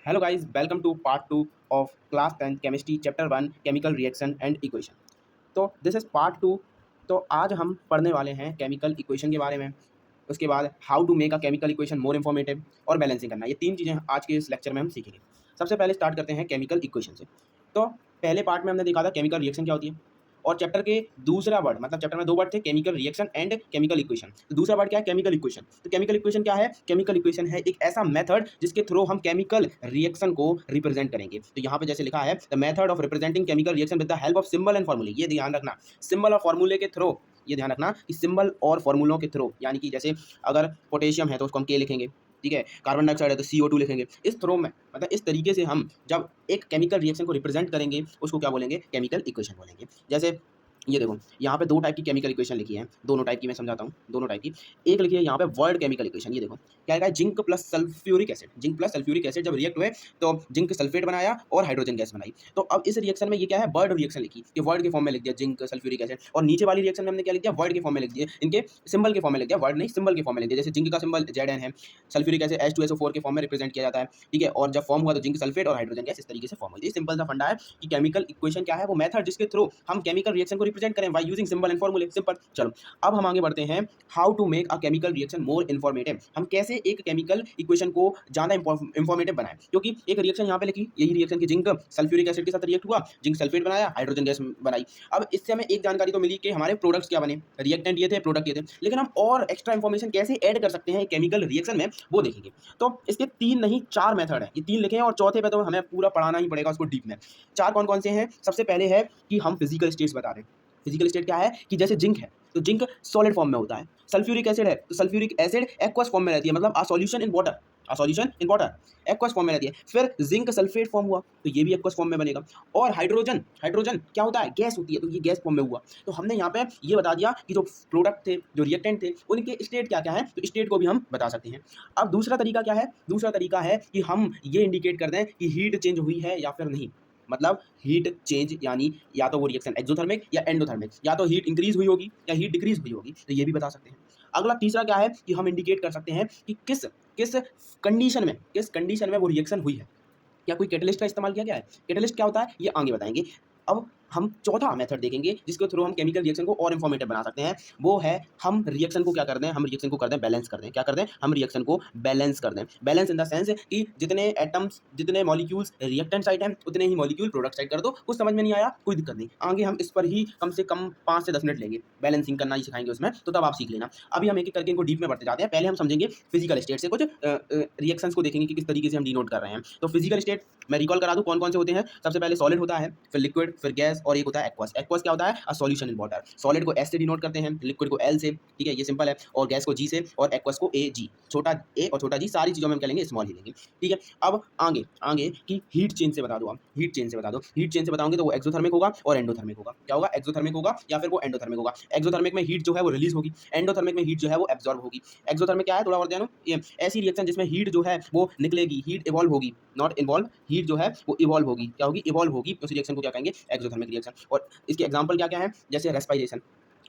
Hello guys, welcome to part 2 of class 10 chemistry chapter 1 chemical reaction and equation. तो this is part 2। तो आज हम पढ़ने वाले हैं केमिकल इक्वेशन के बारे में। उसके बाद how to make a chemical equation more informative और बैलेंसिंग करना। ये तीन चीज़ें आज के इस लेक्चर में हम सीखेंगे। सबसे पहले स्टार्ट करते हैं केमिकल इक्वेशन से। तो पहले पार्ट में हमने देखा था केमिकल रिएक्शन क्या होती है, और चैप्टर के दूसरा वर्ड, मतलब चैप्टर में दो वर्ड थे, chemical reaction and chemical equation. तो दूसरा वर्ड क्या है? Chemical equation. तो केमिकल इक्वेशन क्या है? केमिकल इक्वेशन है एक ऐसा मेथड जिसके थ्रू हम केमिकल रिएक्शन को रिप्रेजेंट करेंगे। तो यहाँ पे जैसे लिखा है, the method of representing chemical reaction with the help of symbol and फॉर्मूले। ये ध्यान रखना, सिंबल और फॉर्मूले के थ्रू। ये ध्यान रखना कि सिंबल और फॉर्मूलों के थ्रू, यानी कि जैसे अगर पोटेशियम है तो उसको हम के लिखेंगे, ठीक है। कार्बन डाइऑक्साइड है तो CO2 लिखेंगे। इस थ्रू में, मतलब इस तरीके से हम जब एक केमिकल रिएक्शन को रिप्रेजेंट करेंगे उसको क्या बोलेंगे? केमिकल इक्वेशन बोलेंगे। जैसे ये देखो, यहाँ पे दो टाइप की केमिकल इक्वेशन लिखी है, दोनों टाइप की मैं समझाता हूँ, दोनों टाइप की। एक लिखी है यहाँ पे वर्ल्ड केमिकल इक्वेशन। ये देखो क्या लिखा है? Zinc plus sulphuric acid. Zinc plus sulphuric acid जब रिएक्ट हुए तो जिंक सल्फेट बनाया और हाइड्रोजन गैस बनाई। तो अब इस रिएक्शन में ये क्या है? वर्ड रिएक्शन लिखी, कि वर्ड के फॉर्म में लिख दिया जिंक सल्फ्यूरिक एसिड, और नीचे वाली रिएक्शन में हमने क्या लिख दिया? वर्ड के फॉर्म में लिख दिया, इनके सिंबल के फॉर्म में लिख दिया, वर्ड नहीं सिंबल के फॉर्म में लिख दिया। जैसे जिंक का सिंबल Zn है, सल्फ्यूरिक एसिड H2SO4 के फॉर्म में रिप्रेजेंट किया जाता है, ठीक है। और जब फॉर्म हुआ तो जिंक सल्फेट और हाइड्रोजन गैस इस तरीके से फॉर्म हुई। ये सिंपल सा फंडा है कि केमिकल इक्वेशन क्या है? वो मेथड जिसके थ्रू हम केमिकल रिएक्शन को रिप्रेजेंट करें by using symbol and formulae. Simple. चलो अब हम आगे बढ़ते हैं, how to make a chemical reaction more informative. हम कैसे एक केमिकल इक्वेशन को ज़्यादा इन्फॉर्मेटिव बनाएं, क्योंकि एक रिएक्शन यहाँ पे लिखी, यही रिएक्शन की जिंक सल्फ्यूरिक एसिड के साथ रिएक्ट हुआ, जिंक सल्फेट बनाया, हाइड्रोजन गैस बनाई। अब इससे हमें एक जानकारी तो मिली कि हमारे प्रोडक्ट्स क्या बने, रिएक्टेंट ये थे, प्रोडक्ट ये थे, लेकिन हम और एक्स्ट्रा इन्फॉर्मेशन कैसे ऐड कर सकते हैं केमिकल रिएक्शन में, वो देखेंगे। तो इसके तीन नहीं चार मेथड है, ये तीन लिखे हैं और चौथे पे तो हमें पूरा पढ़ाना ही पड़ेगा उसको डीप में। चार कौन कौन से हैं? सबसे पहले है कि हम फिजिकल स्टेट्स बता दें। फिजिकल स्टेट क्या है? कि जैसे जिंक है तो जिंक सॉलिड फॉर्म में होता है, सल्फ्यूरिक एसिड है तो सल्फ्यूरिक एसिड एक्वस फॉर्म में रहती है, मतलब a solution in water, a solution in water, aqueous form में रहती है। फिर जिंक सल्फेट फॉर्म हुआ तो ये भी एक्वस फॉर्म में बनेगा। और हाइड्रोजन, हाइड्रोजन क्या होता है? गैस होती है, तो ये गैस फॉर्म में हुआ। तो हमने यहाँ पे ये बता दिया कि जो प्रोडक्ट थे, जो रिएक्टेंट थे, उनके स्टेट क्या क्या है, तो स्टेट को भी हम बता सकते हैं। अब दूसरा तरीका क्या है? दूसरा तरीका है कि हम ये इंडिकेट कर दें कि हीट चेंज हुई है या फिर नहीं। मतलब हीट चेंज यानी या तो वो रिएक्शन एक्सोथर्मिक या एंडोथर्मिक, या तो हीट इंक्रीज हुई होगी या हीट डिक्रीज हुई होगी, तो ये भी बता सकते हैं। अगला तीसरा क्या है कि हम इंडिकेट कर सकते हैं कि किस किस कंडीशन में वो रिएक्शन हुई है। क्या कोई कैटलिस्ट का इस्तेमाल किया गया है? कैटलिस्ट क्या होता है ये आगे बताएंगे। अब हम चौथा मेथड देखेंगे जिसके थ्रू हम केमिकल रिएक्शन को और इन्फॉर्मेटिव बना सकते हैं। वो है हम रिएक्शन को क्या कर दें? हम रिएक्शन को कर दें बैलेंस कर दें। क्या कर दें? हम रिएक्शन को बैलेंस कर दें। बैलेंस इन द सेंस कि जितने एटम्स, जितने मॉलिक्यूल्स रिएक्टेंट साइड हैं, उतने ही मॉलिक्यूल प्रोडक्ट साइड कर दो। कुछ समझ में नहीं आया कोई दिक्कत नहीं, आगे हम इस पर ही कम से कम 5 से 10 मिनट लेंगे, बैलेंसिंग करना ही सिखाएंगे उसमें, तो तब आप सीख लेना। अभी हम एक एक करके इनको डीप में बढ़ते जाते हैं। पहले हम समझेंगे फिजिकल स्टेट से कुछ रिएक्शंस को देखेंगे कि किस तरीके से हम डिनोट कर रहे हैं। तो फिजिकल स्टेट मैं रिकॉल करा दूं कौन कौन से होते हैं। सबसे पहले सॉलिड होता है, फिर लिक्विड, फिर गैस, और एक होता है एक्वस। एक्वस क्या होता है? A solution in water. Solid को एस से डिनोट करते हैं, लिक्विड को एल से, ठीक है, ये सिंपल है, और गैस को जी से, और एक्वस को ए जी, छोटा ए और छोटा जी, सारी चीजों में हम क्या लेंगे? स्मॉल ही लेंगे, ठीक है। अब आगे आगे की हीट चेंज से बता दो आप, हीट चेंज से बता दो। हीट चेंज से बताओगे तो वो एक्सोथर्मिक होगा और एंडोथर्मिक होगा। क्या होगा? एक्सोथर्मिक होगा या फिर वो एंडोथर्मिक होगा। एक्सोथर्मिक में हीट जो है वो रिलीज होगी, एंडोथर्मिक में हीट जो है वो एब्जॉर्ब होगी। एक्सोथर्मिक क्या है? थोड़ा और जानो, ये ऐसी रिएक्शन जिसमें हीट जो है वो निकलेगी, हीट इवॉल्व होगी, नॉट इन्वॉल्व, हीट जो है वो इवॉल्व होगी। क्या होगी? इवॉल्व होगी। उस रिएक्शन को क्या कहेंगे? Exothermic reaction. और इसके एग्जांपल क्या क्या है? जैसे रेस्पिरेशन।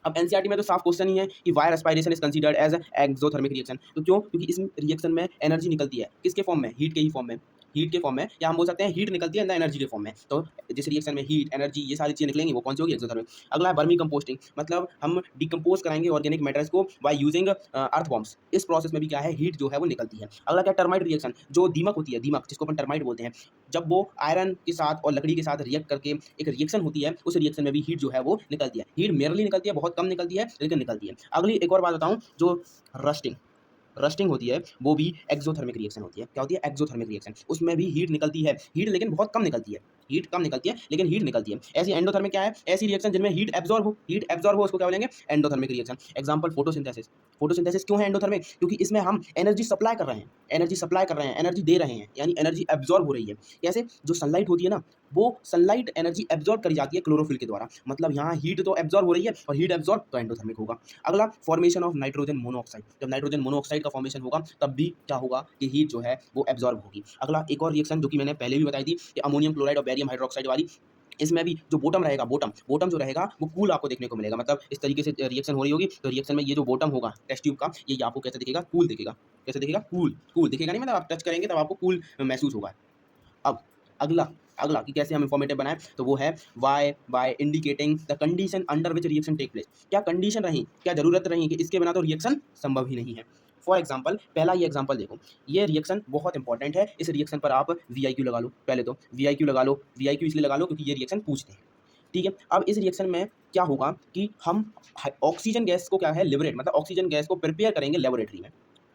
अब एनसीईआरटी में तो साफ क्वेश्चन ही है कि why respiration is considered as exothermic reaction. तो क्यों? क्योंकि इस रिएक्शन में एनर्जी निकलती है, किसके फॉर्म में? हीट के ही फॉर्म में, हीट के फॉर्म में, या हम बोल सकते हैं हीट निकलती है एनर्जी के फॉर्म में। तो जिस रिएक्शन में हीट, एनर्जी, ये सारी चीजें निकलेंगी वो कौन सी होगी? एक्सोथर्मिक। अगला है वर्मी कंपोस्टिंग, मतलब हम डिकम्पोज कराएंगे ऑर्गेनिक मैटर्स को बाय यूजिंग अर्थ बॉम्ब्स। इस प्रोसेस में भी क्या है? हीट जो है वो निकलती है। अगला क्या? टर्माइट रिएक्शन, जो दीमक होती है, दीमक जिसको अपन टर्माइट बोलते हैं, जब वो आयरन के साथ और लकड़ी के साथ रिएक्ट करके एक रिएक्शन होती है, उस रिएक्शन में भी हीट जो है वो निकलती है। हीट मेयरली निकलती है, बहुत कम निकलती है, लेकिन निकलती है। अगली एक और बात बताऊं, जो रस्टिंग, रस्टिंग होती है, वो भी एक्सोथर्मिक रिएक्शन होती है। क्या होती है? Exothermic reaction. उसमें भी हीट निकलती है, हीट लेकिन बहुत कम निकलती है, हीट कम निकलती है लेकिन हीट निकलती है। ऐसी एंडोथर्मिक क्या है? ऐसी रिएक्शन जिनमें हीट एब्जॉर्ब हो, हीट एब्जॉर्ब हो, उसको क्या बोलेंगे? Endothermic reaction. Example photosynthesis. Photosynthesis क्यों है एंडोथर्मिक? क्योंकि इसमें हम एनर्जी सप्लाई कर रहे हैं, एनर्जी सप्लाई कर रहे हैं, एनर्जी दे रहे हैं, यानी एनर्जी एब्जॉर्ब हो रही है। कैसे? जो सनलाइट होती है ना, वो सनलाइट एनर्जी एब्जॉर्ब करी जाती है क्लोरोफिल के द्वारा, मतलब यहाँ हीट तो एब्जॉर्ब हो रही है, और हीट एब्जॉर्ब तो एंडोथर्मिक होगा। अगला फॉर्मेशन ऑफ नाइट्रोजन मोनोऑक्साइड। जब नाइट्रोजन मोनोऑक्साइड का फॉर्मेशन होगा तब भी क्या होगा? कि हीट जो है वो एब्जॉर्ब होगी। अगला एक और रिएक्शन जो कि मैंने पहले भी बताई थी, कि अमोनियम क्लोराइड और बैरियम हाइड्रोक्साइड वाली। इसमें भी जो बॉटम रहेगा, बॉटम जो रहेगा वो कूल आपको देखने को मिलेगा। मतलब इस तरीके से रिएक्शन हो रही होगी तो रिएक्शन में ये जो बॉटम होगा टेस्ट ट्यूब का, ये आपको कैसे दिखेगा? कूल दिखेगा। कैसे दिखेगा? कूल, कूल दिखेगा नहीं, मतलब आप टच करेंगे तब आपको कूल महसूस होगा। अब अगला अगला कि कैसे हम इंफॉर्मेटिव बनाएं, तो वो है why by indicating the condition under which reaction take place. क्या कंडीशन रही, क्या जरूरत रही कि इसके बिना तो रिएक्शन संभव ही नहीं है। फॉर एग्जाम्पल, पहला ये एग्जाम्पल देखो, ये रिएक्शन बहुत इंपॉर्टेंट है, इस रिएक्शन पर आप वी लगा लो। पहले तो वी लगा लो, वी इसलिए लगा लो क्योंकि ये रिएक्शन पूछते हैं, ठीक है। अब इस रिएक्शन में क्या होगा कि हम ऑक्सीजन गैस को क्या है लिबरेट, मतलब ऑक्सीजन गैस को प्रिपेयर करेंगे लेबोरेटरी में,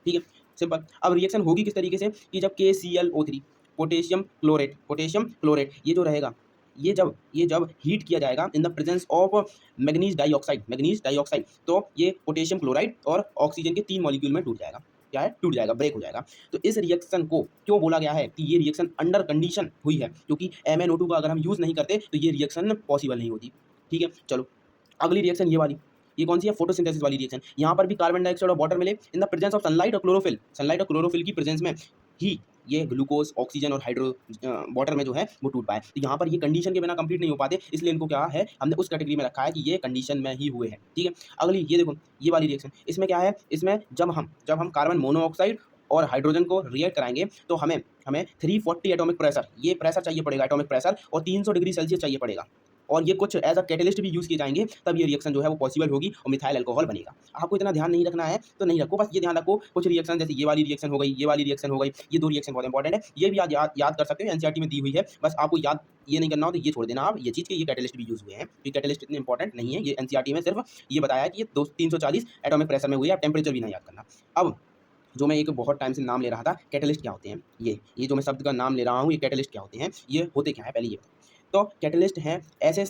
ठीक है, सिंपल। अब रिएक्शन होगी किस तरीके से कि जब KClO3 पोटेशियम क्लोरेट ये जो रहेगा, ये जब हीट किया जाएगा in the presence of manganese dioxide, तो ये पोटेशियम क्लोराइड और ऑक्सीजन के 3 मॉलिक्यूल में टूट जाएगा, क्या है, टूट जाएगा, ब्रेक हो जाएगा। तो इस रिएक्शन को क्यों बोला गया है कि ये रिएक्शन अंडर कंडीशन हुई है, क्योंकि MnO2 का अगर हम यूज़ नहीं करते तो ये रिएक्शन पॉसिबल नहीं होती, ठीक है। चलो अगली रिएक्शन ये वाली, ये कौन सी है, फोटोसिंथेसिस वाली रिएक्शन। यहाँ पर भी कार्बन डाइऑक्साइड और वाटर मिले in the presence of sunlight और क्लोरोफिल की प्रेजेंस में ही ये ग्लूकोज, ऑक्सीजन और हाइड्रो वाटर में जो है वो टूट पाए। तो यहाँ पर ये कंडीशन के बिना कंप्लीट नहीं हो पाते, इसलिए इनको क्या है, हमने उस कैटेगरी में रखा है कि ये कंडीशन में ही हुए हैं, ठीक है। अगली ये देखो, ये वाली रिएक्शन, इसमें क्या है, इसमें जब हम कार्बन मोनोऑक्साइड और हाइड्रोजन को रिएक्ट कराएंगे तो हमें 340 एटॉमिक प्रेशर, ये प्रेशर चाहिए पड़ेगा, एटॉमिक प्रेशर, और 300 डिग्री सेल्सियस चाहिए पड़ेगा, और ये कुछ एज अ कैटलिस्ट भी यूज़ किए जाएंगे, तब ये रिएक्शन जो है वो पॉसिबल होगी और मिथाइल अल्कोहल बनेगा। आपको इतना ध्यान नहीं रखना है तो नहीं रखो, बस ये ध्यान रखो कुछ रिएक्शन जैसे ये वाली रिएक्शन हो गई, ये वाली रिएक्शन हो गई, ये 2 रिएक्शन बहुत इंपॉर्टेंट है, ये भी याद कर सकते हो, एनसीईआरटी में दी हुई है। बस आपको याद ये नहीं करना हो तो ये छोड़ देना आप, ये चीज़ के ये कैटलिस्ट भी यूज़ हुए हैं, ये कैटलिस्ट इतने इंपॉर्टेंट नहीं है, ये एनसीईआरटी में सिर्फ ये बताया है कि ये 340 एटॉमिक प्रेशर में हुई है, आप टेम्परेचर भी नहीं याद करना। अब जो मैं एक बहुत टाइम से नाम ले रहा था, कैटलिस्ट क्या होते हैं, ये जो मैं शब्द का नाम ले रहा हूँ, ये कैटलिस्ट क्या होते हैं, ये होते क्या है, पहले ये बताओ। तो कैटलिस्ट हैं ऐसे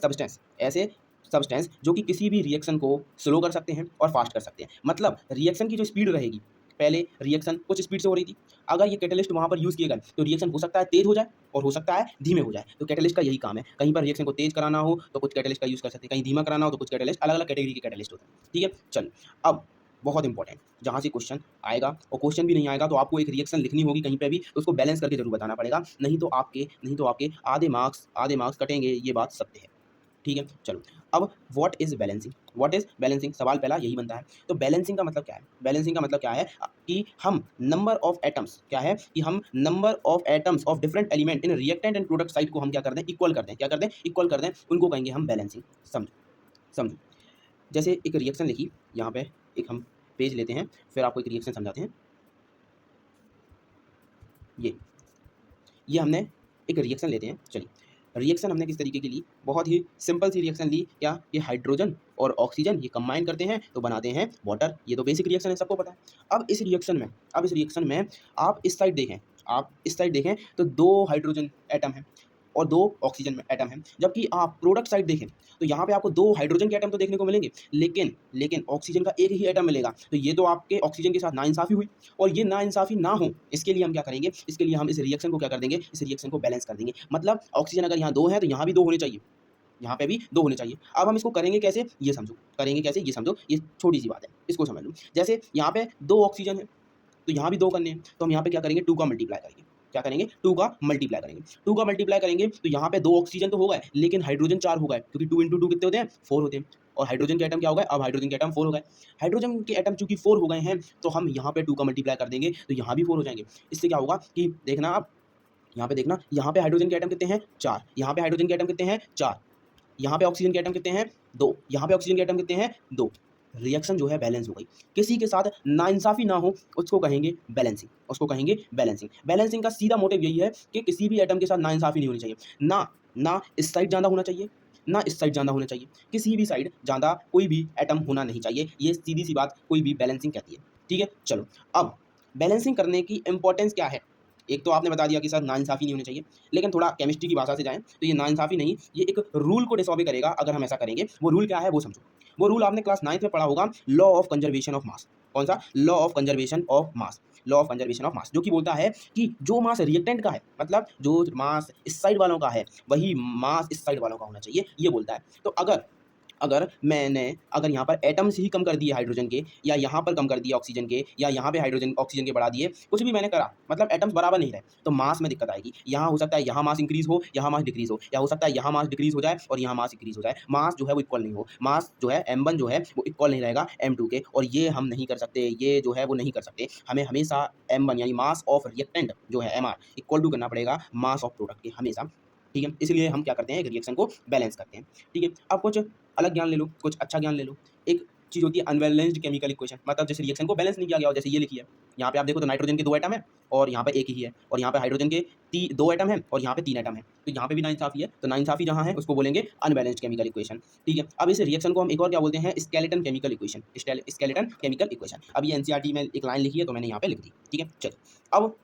सब्सटेंस जो कि किसी भी रिएक्शन को स्लो कर सकते हैं और फास्ट कर सकते हैं। मतलब रिएक्शन की जो स्पीड रहेगी, पहले रिएक्शन कुछ स्पीड से हो रही थी, अगर ये कैटलिस्ट वहाँ पर यूज़ किए गए तो रिएक्शन हो सकता है तेज हो जाए और हो सकता है धीमे हो जाए। तो कैटलिस्ट का यही काम है, कहीं पर रिएक्शन को तेज कराना हो तो कुछ कैटलिस्ट का यूज़ कर सकते हैं, कहीं धीमा कराना हो तो कुछ कैटलिस्ट, अलग अलग कैटेगरी के कैटलिस्ट होते हैं, ठीक है। चल अब बहुत इंपॉर्टेंट, जहाँ से क्वेश्चन आएगा, और क्वेश्चन भी नहीं आएगा तो आपको एक रिएक्शन लिखनी होगी कहीं पे भी, तो उसको बैलेंस करके जरूर बताना पड़ेगा, नहीं तो आपके आधे मार्क्स कटेंगे, ये बात सत्य है, ठीक है। चलो अब व्हाट इज बैलेंसिंग, सवाल पहला यही बनता है। तो बैलेंसिंग का मतलब क्या है, बैलेंसिंग का मतलब क्या है कि हम नंबर ऑफ एटम्स, क्या है कि हम number of atoms of different element in reactant and product side को हम क्या कर दें, इक्वल कर दें, उनको कहेंगे हम बैलेंसिंग। समझो जैसे एक रिएक्शन लिखी, यहाँ पे एक हम पेज लेते हैं, फिर आपको एक रिएक्शन समझाते हैं। ये हमने एक रिएक्शन लेते हैं, चलिए रिएक्शन हमने किस तरीके की ली, बहुत ही सिंपल सी रिएक्शन ली, क्या, ये हाइड्रोजन और ऑक्सीजन ये कंबाइन करते हैं तो बनाते हैं वाटर, ये तो बेसिक रिएक्शन है, सबको पता है। अब इस रिएक्शन में आप इस साइड देखें तो 2 हाइड्रोजन एटम है और 2 ऑक्सीजन एटम है, जबकि आप प्रोडक्ट साइड देखें तो यहाँ पे आपको 2 हाइड्रोजन के एटम तो देखने को मिलेंगे, लेकिन ऑक्सीजन का एक ही एटम मिलेगा, तो ये तो आपके ऑक्सीजन के साथ नाइंसाफ़ी हुई। और ये नाइंसाफ़ी ना हो इसके लिए हम क्या करेंगे, इसके लिए हम इस रिएक्शन को क्या कर देंगे, इस रिएक्शन को बैलेंस कर देंगे। मतलब ऑक्सीजन अगर यहाँ 2 है तो यहाँ भी 2 होने चाहिए, यहाँ पे भी 2 होने चाहिए। अब हम इसको करेंगे कैसे, ये समझो, ये छोटी सी बात है, इसको समझ लो। जैसे यहाँ पे 2 ऑक्सीजन है तो यहाँ भी 2 करने हैं, तो हम यहाँ पे क्या करेंगे, 2 का मल्टीप्लाई करेंगे, क्या करेंगे, 2 का मल्टीप्लाई करेंगे, तो यहाँ पे 2 ऑक्सीजन तो हो गए, लेकिन हाइड्रोजन 4 हो गए, क्योंकि 2 × 2 कितने होते हैं, 4 होते हैं। और हाइड्रोजन के एटम क्या हो गए, अब हाइड्रोजन के एटम 4 हो गए। हाइड्रोजन के एटम चूंकि 4 हो गए हैं तो हम यहाँ पे 2 का मल्टीप्लाई कर देंगे तो यहाँ भी 4 हो जाएंगे। इससे क्या होगा कि देखना आप, यहाँ पे देखना, यहाँ पे हाइड्रोजन के एटम कितने हैं, 4, यहाँ पे हाइड्रोजन के एटम कितने हैं, 4, यहाँ पे ऑक्सीजन के एटम कितने हैं, 2, यहाँ पे ऑक्सीजन के एटम कितने हैं, 2। रिएक्शन जो है बैलेंस हो गई, किसी के साथ नाइंसाफ़ी ना हो उसको कहेंगे बैलेंसिंग। बैलेंसिंग का सीधा मोटिव यही है कि किसी भी एटम के साथ नाइंसाफ़ी नहीं होनी चाहिए, ना इस साइड ज़्यादा होना चाहिए, ना इस साइड ज़्यादा होना चाहिए, किसी भी साइड ज़्यादा कोई भी एटम होना नहीं चाहिए, ये सीधी सी बात कोई भी बैलेंसिंग कहती है, ठीक है। चलो अब बैलेंसिंग करने की इंपॉर्टेंस क्या है, एक तो आपने बता दिया कि सर नाइंसाफ़ी नहीं होनी चाहिए, लेकिन थोड़ा केमिस्ट्री की भाषा से जाएं तो ये नाइंसाफ़ी नहीं, ये एक रूल को डिसऑबे करेगा अगर हम ऐसा करेंगे। वो रूल क्या है वो समझो, वो रूल आपने क्लास 9th में पढ़ा होगा, law of conservation of mass. कौन सा, law of conservation of mass, जो कि बोलता है कि जो मास रिएक्टेंट का है, मतलब जो मास इस साइड वालों का है वही मास इस साइड वालों का होना चाहिए, ये बोलता है। तो अगर अगर यहाँ पर एटम्स ही कम कर दिए हाइड्रोजन के, या यहाँ पर कम कर दिए ऑक्सीजन के, या यहाँ पे हाइड्रोजन ऑक्सीजन के बढ़ा दिए, कुछ भी मैंने करा, मतलब एटम्स बराबर नहीं रहे, तो मास में दिक्कत आएगी। यहाँ हो सकता है यहाँ मास इंक्रीज हो, यहाँ मास डिक्रीज हो, या हो सकता है यहाँ मास डिक्रीज हो जाए और यहाँ मास इंक्रीज हो जाए, मास जो है वो इक्वल नहीं हो, मास जो है m1 जो है वो इक्वल नहीं रहेगा m2 के, और ये हम नहीं कर सकते, ये जो है वो नहीं कर सकते। हमें हमेशा m1 यानी मास ऑफ रिएक्टेंट जो है mr इक्वल टू करना पड़ेगा मास ऑफ प्रोडक्ट के हमेशा, ठीक है। इसलिए हम क्या करते हैं, एक रिएक्शन को बैलेंस करते हैं, ठीक है। अब कुछ अलग ज्ञान ले लो, कुछ अच्छा ज्ञान ले लो। एक चीज़ होती है अनबैलेंस्ड केमिकल इक्वेशन, मतलब जैसे रिएक्शन को बैलेंस नहीं किया गया हो, जैसे ये लिखी है, यहाँ पे आप देखो तो नाइट्रोजन के 2 एटम है और यहाँ पे एक ही है, और यहाँ पे हाइड्रोजन के 2 एटम है और यहाँ पे 3 एटम है, तो यहाँ पे भी नाइंसाफी है, तो नाइंसाफी जहाँ है उसको बोलेंगे अनबैलेंस्ड केमिकल इक्वेशन, ठीक है। अब इस रिएक्शन को हम एक और क्या बोलते हैं, skeleton chemical equation, skeleton chemical equation. अब ये एनसीईआरटी में एक लाइन लिखी है तो मैंने यहाँ पे लिख दी, ठीक है। चलो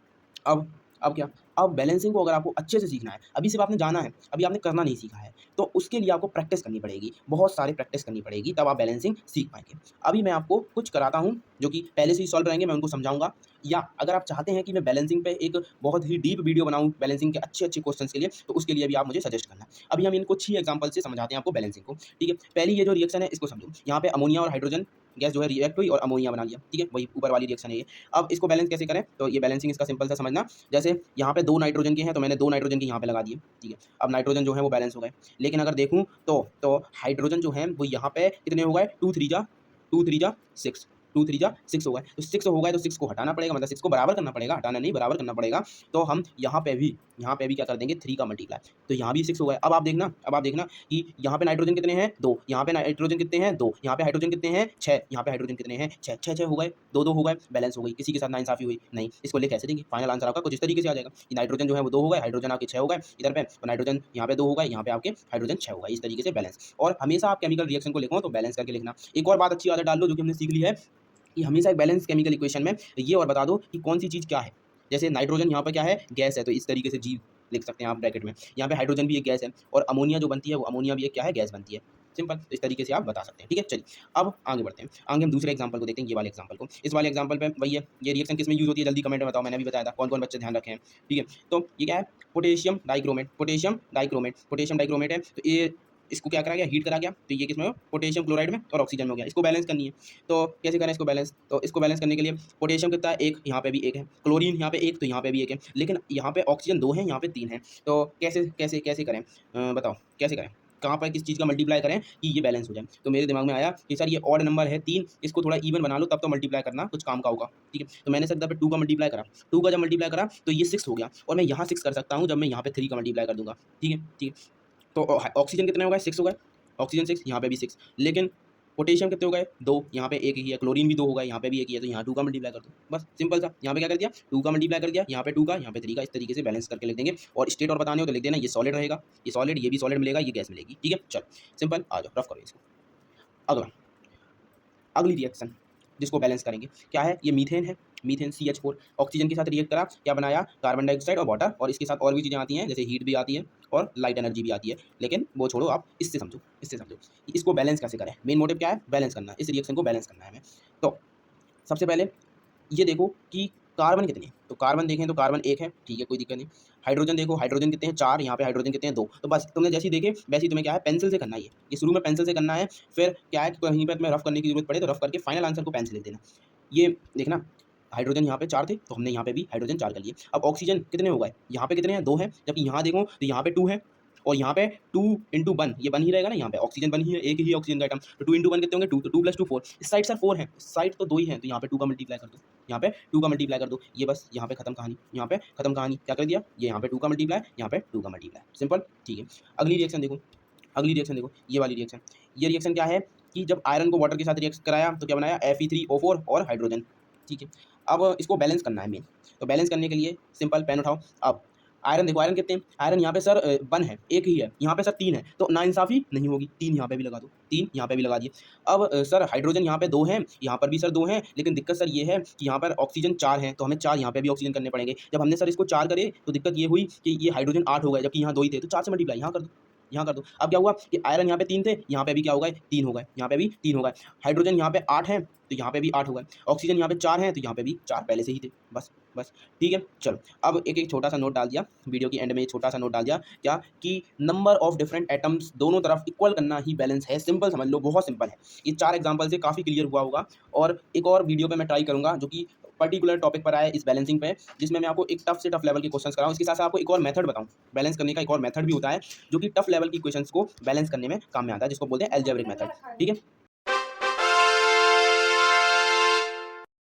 अब अब क्या, अब बैलेंसिंग को अगर आपको अच्छे से सीखना है, अभी सिर्फ आपने जाना है, अभी आपने करना नहीं सीखा है, तो उसके लिए आपको प्रैक्टिस करनी पड़ेगी, बहुत सारी प्रैक्टिस करनी पड़ेगी, तब आप बैलेंसिंग सीख पाएंगे। अभी मैं आपको कुछ कराता हूँ जो कि पहले से ही सॉल्व रहेंगे, मैं उनको समझाऊंगा, या अगर आप चाहते हैं कि मैं बैलेंसिंग पे एक बहुत ही डीप वीडियो बनाऊँ बैलेंसिंग के अच्छे अच्छे क्वेश्चन के लिए, तो उसके लिए भी आप मुझे सजेस्ट करना। अभी हम इनको 6 एग्जाम्पल से समझाते हैं आपको बैलेंसिंग को, ठीक है। पहली ये जो रिएक्शन है इसको समझो, यहाँ पे अमोनिया और हाइड्रोजन गैस जो है रिएक्ट हुई और अमोनिया बना लिया, ठीक है, वही ऊपर वाली रिएक्शन है ये। अब इसको बैलेंस कैसे करें, तो ये बैलेंसिंग इसका सिंपल सा समझना, जैसे यहाँ पे 2 नाइट्रोजन के हैं तो मैंने 2 नाइट्रोजन के यहाँ पे लगा दिए, ठीक है। अब नाइट्रोजन जो है वो बैलेंस हो गए, लेकिन अगर देखूँ तो हाइड्रोजन जो है वो यहाँ पे कितने हो गए, 2 3 जा 6, 2 3 जा 6 हो गए, तो 6 हो गए तो 6 को हटाना पड़ेगा, मतलब 6 को बराबर करना पड़ेगा, हटाना नहीं बराबर करना पड़ेगा, तो हम यहाँ पे भी क्या कर देंगे, 3 का मल्टीप्लाई, तो यहाँ भी 6 हो गए। अब आप देखना कि यहाँ पे नाइट्रोजन कितने हैं, 2, यहाँ पे नाइट्रोजन कितने हैं, 2, यहाँ पे हाइड्रोजन कितने हैं, 6, यहाँ पे हाइड्रोजन कितने हैं, 6 हो गए, 2 हो गए, बैलेंस हो गई, किसी के साथ नाइंसाफी हुई नहीं। इसको ले कैसे देंगे, फाइनल आंसर आपका कुछ इस तरीके से आ जाएगा कि नाइट्रोजन जो है वो 2 हो गए, हाइड्रोजन आपके 6 हो गए इधर पे, तो नाइट्रोजन यहाँ पे 2 हो गए, यहाँ पे आपके हाइड्रोजन 6 हो गए, इस तरीके से बैलेंस। और हमेशा आप केमिकल रिएक्शन को लिखो तो बैलेंस करके लिखना। एक और बात अच्छी आदत डाल लो जो कि हमने सीख ली है, कि हमेशा एक बैलेंस केमिकल इक्वेशन में ये और बता दो कि कौन सी चीज़ क्या है। जैसे नाइट्रोजन यहाँ पर क्या है, गैस है, तो इस तरीके से जी लिख सकते हैं आप ब्रैकेट में। यहाँ पे हाइड्रोजन भी एक गैस है और अमोनिया जो बनती है वो अमोनिया भी एक क्या है, गैस बनती है, सिंपल। इस तरीके से आप बता सकते हैं, ठीक है। चलिए अब आगे बढ़ते हैं, आगे हम दूसरे एग्जांपल को देखते हैं, ये वाले एग्जांपल को। इस वाले एग्जांपल पे वही है, ये रिएक्शन किस में यूज होती है, जल्दी कमेंट में बताओ, मैंने भी बताया था, कौन कौन बच्चे ध्यान रखे हैं, ठीक है। तो ये क्या है, पोटेशियम डाइक्रोमेट, पोटेशियम डाइक्रोमेट है, तो ये इसको क्या करा गया, हीट करा गया, तो ये किसमें हो, पोटेशियम क्लोराइड में और ऑक्सीजन में हो गया। इसको बैलेंस करनी है, तो कैसे करें इसको बैलेंस, तो इसको बैलेंस करने के लिए पोटेशियम कितना है, 1, यहाँ पे भी 1 है, क्लोरीन यहाँ पे 1, तो यहाँ पे भी 1 है, लेकिन यहाँ पे ऑक्सीजन 2 है, यहाँ पे 3 है, तो कैसे कैसे कैसे करें, बताओ कैसे करें, कहाँ पर किस चीज़ का मल्टीप्लाई करें कि ये बैलेंस हो जाए। तो मेरे दिमाग में आया कि सर ये ऑड नंबर है 3, इसको थोड़ा इवन बना लो, तब तो मल्टीप्लाई करना कुछ काम का होगा, ठीक है। तो मैंने सर इधर पे 2 का मल्टीप्लाई करा, 2 का जब मल्टीप्लाई करा तो ये 6 हो गया, और मैं यहाँ 6 कर सकता हूँ जब मैं यहाँ पे 3 का मल्टीप्लाई कर दूंगा, ठीक है ठीक है। तो ऑक्सीजन कितने हो गए, 6 हो गए, ऑक्सीजन 6, यहाँ पे भी 6, लेकिन पोटेशियम कितने हो गए, 2, यहाँ पे 1 ही है, क्लोरीन भी 2 हो गया, यहाँ पे भी 1 ही है, तो यहाँ 2 का मल्टीप्लाई कर दो, बस सिंपल सा। यहाँ पे क्या कर दिया, 2 का मल्टीप्लाई कर दिया, यहाँ पे 2 का, यहाँ पे 3 का, इस तरीके से बैलेंस करके लिख देंगे। और स्टेट और बताने हो तो लिख देना, ये सॉलिड रहेगा, ये सॉलिड, ये भी सॉलिड मिलेगा, ये गैस मिलेगी, ठीक है। चलो सिंपल, आ जाओ रफ करो इसको। अगला, अगली रिएक्शन जिसको बैलेंस करेंगे क्या है, ये मीथेन है, मीथेन CH4 ऑक्सीजन के साथ रिएक्ट करा, क्या बनाया, कार्बन डाइऑक्साइड और वाटर, और इसके साथ और भी चीज़ें आती हैं, जैसे हीट भी आती है और लाइट एनर्जी भी आती है, लेकिन वो छोड़ो, आप इससे समझो, इसको बैलेंस कैसे करें। मेन मोटिव क्या है, बैलेंस करना, इस रिएक्शन को बैलेंस करना है हमें। तो सबसे पहले ये देखो कि कार्बन कितने हैं, तो कार्बन देखें तो कार्बन 1 है, ठीक है, कोई दिक्कत नहीं। हाइड्रोजन देखो, हाइड्रोजन कितने हैं, 4, यहाँ पे हाइड्रोजन कितने हैं, 2। तो बस तुमने जैसे ही देखे वैसे ही तुम्हें क्या है, पेंसिल से करना है, ये शुरू में पेंसिल से करना है, फिर क्या है कहीं पर तुम्हें रफ करने की जरूरत पड़े तो रफ करके फाइनल आंसर को पेन से लिख देना। ये देखना, हाइड्रोजन यहाँ पे 4 थे, तो हमने यहाँ पे भी हाइड्रोजन 4 कर लिए। अब ऑक्सीजन कितने हो गए, यहाँ पे कितने हैं, 2 हैं, जबकि यहाँ देखो तो यहाँ पे 2 है, और यहाँ पे 2 × 1, ये 1 ही रहेगा ना, यहाँ पे ऑक्सीजन 1 ही है, एक ही ऑक्सीजन का आइटम, तो 2 × 1 कितने होंगे, 2, तो 2 + 2 4, इस साइड सर 4 है, इस साइड तो 2 ही हैं, तो यहाँ पे 2 का मल्टीप्लाई कर दो, यहाँ पे 2 का मल्टीप्लाई कर दो, ये बस यहाँ पे खत्म कहानी, यहाँ पे खत्म कहानी, क्या कर दिया, ये यहाँ पे 2 का मल्टीप्लाई, यहाँ पे 2 का मल्टीप्लाई, सिंपल, ठीक है। अगली रिएक्शन देखो, ये वाली रिएक्शन, ये रिएक्शन क्या है कि जब आयरन को वाटर के साथ रिएक्ट कराया तो क्या बनाया, Fe3O4 और हाइड्रोजन, ठीक है। अब इसको बैलेंस करना है मेन, तो बैलेंस करने के लिए सिंपल पेन उठाओ। अब आयरन देखो, आयरन कितने हैं, आयरन यहाँ पे सर 1 है, एक ही है, यहाँ पे सर 3 है, तो नाइंसाफी नहीं होगी, 3 यहाँ पे भी लगा दो, 3 यहाँ पे भी लगा दिए। अब सर हाइड्रोजन यहाँ पे 2 हैं, यहाँ पर भी सर 2 हैं, लेकिन दिक्कत सर ये है कि यहाँ पर ऑक्सीजन 4 है, तो हमें 4 यहाँ पे भी ऑक्सीजन करने पड़ेंगे। जब हमने सर इसको 4 करे तो दिक्कत ये हुई कि ये हाइड्रोजन 8 हो गए, जबकि यहाँ 2 ही थे, तो 4 से मल्टीप्लाई यहाँ कर दो, यहाँ कर दो। अब क्या हुआ कि आयरन यहाँ पे 3 थे, यहाँ पे भी क्या हो गए, 3 हो गए, यहाँ पे भी 3 हो गए, हाइड्रोजन यहाँ पे 8 है, तो यहाँ पे भी 8 होगा। ऑक्सीजन यहाँ पे 4 हैं तो यहाँ पे भी 4 पहले से ही थे। बस बस ठीक है। चलो अब एक छोटा सा नोट डाल दिया, वीडियो की एंड में एक छोटा सा नोट डाल दिया क्या कि नंबर ऑफ डिफरेंट एटम्स दोनों तरफ इक्वल करना ही बैलेंस है। सिंपल समझ लो, बहुत सिंपल है। ये 4 एग्जाम्पल से काफ़ी क्लियर हुआ होगा। और एक और वीडियो पे मैं ट्राई करूँगा जो कि पर्टिकुलर टॉपिक पर आया इस बैलेंसिंग पे, जिसमें मैं आपको एक टफ से टफ लेवल के क्वेश्चंस कराऊँ। इसके साथ साथ आपको एक और मेथड बताऊँ, बैलेंस करने का एक और मेथड भी होता है जो कि टफ लेवल की क्वेश्चंस को बैलेंस करने में काम में आता है, जिसको बोलते हैं अलजेब्रिक मेथड। ठीक है।